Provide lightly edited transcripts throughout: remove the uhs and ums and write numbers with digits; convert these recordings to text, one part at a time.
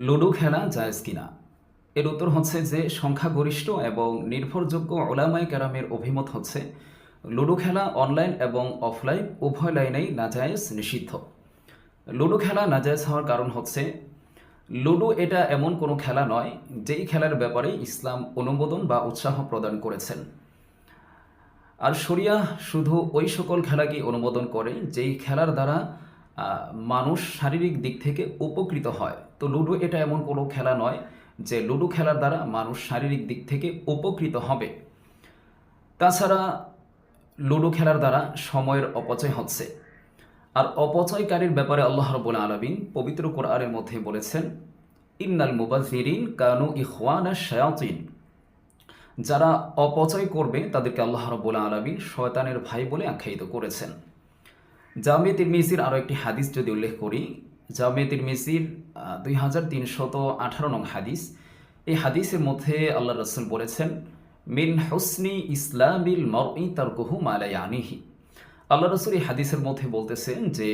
Ludo খেলা জায়েজ কিনা? এর উত্তর হচ্ছে যে সংখ্যাগরিষ্ঠ এবং নির্ভরযোগ্য উলামায়ে কেরামের অভিমত হচ্ছে লুডো খেলা অনলাইন এবং অফলাইন উভয় লাইনেই নাজায়েজ নিষিদ্ধ। লুডো খেলা নাজায়েজ হওয়ার কারণ হচ্ছে লুডো এটা এমন কোনো খেলা নয় যেই খেলার ব্যাপারে ইসলাম অনুমোদন বা উৎসাহ প্রদান করেছেন। আর শরিয়াহ শুধু ওই সকল খেলাকেই অনুমোদন করে যেই খেলার দ্বারা মানুষ শারীরিক দিক থেকে উপকৃত হয়। তো লুডো এটা এমন কোনো খেলা নয় যে লুডো খেলার দ্বারা মানুষ শারীরিক দিক থেকে উপকৃত হবে। তাছাড়া লুডো খেলার দ্বারা সময়ের অপচয় হচ্ছে। আর অপচয়কারীর ব্যাপারে আল্লাহ রাব্বুল আলামিন পবিত্র কোরআনের মধ্যে বলেছেন, ইন্নাল মুবাযযিরিন কানু ইখওয়ানাশ শায়াতিন। যারা অপচয় করবে তাদেরকে আল্লাহ রাব্বুল আলামিন শয়তানের ভাই বলে আখ্যায়িত করেছেন। জামে তিরমিজির আরও একটি হাদিস যদি উল্লেখ করি, জামে তিরমিজির 2318 নং হাদিস। এই হাদিসের মধ্যে আল্লাহ রাসূল বলেছেন, মিন হুসনি ইসলামিল মারই তারকুহু মা লা ইয়ানিহি। আল্লাহ রাসূল এই হাদিসের মধ্যে বলতেছেন যে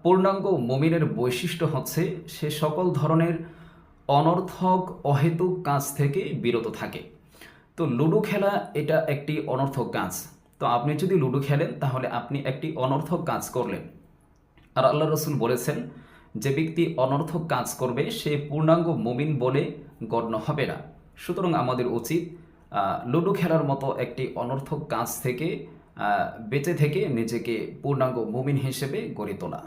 পূর্ণাঙ্গ মুমিনের বৈশিষ্ট্য হচ্ছে সে সকল ধরনের অনর্থক অহেতুক কাজ থেকে বিরত থাকে। তো লুডো খেলা এটা একটি অনর্থক কাজ। তো আপনি যদি লুডো খেলেন তাহলে আপনি একটি অনর্থক কাজ করলেন। আর আল্লাহ রসুল বলেছেন, যে ব্যক্তি অনর্থক কাজ করবে সে পূর্ণাঙ্গ মুমিন বলে গণ্য হবে না। সুতরাং আমাদের উচিত লুডো খেলার মতো একটি অনর্থক কাজ থেকে বেঁচে থেকে নিজেকে পূর্ণাঙ্গ মুমিন হিসেবে গড়ে তোলা।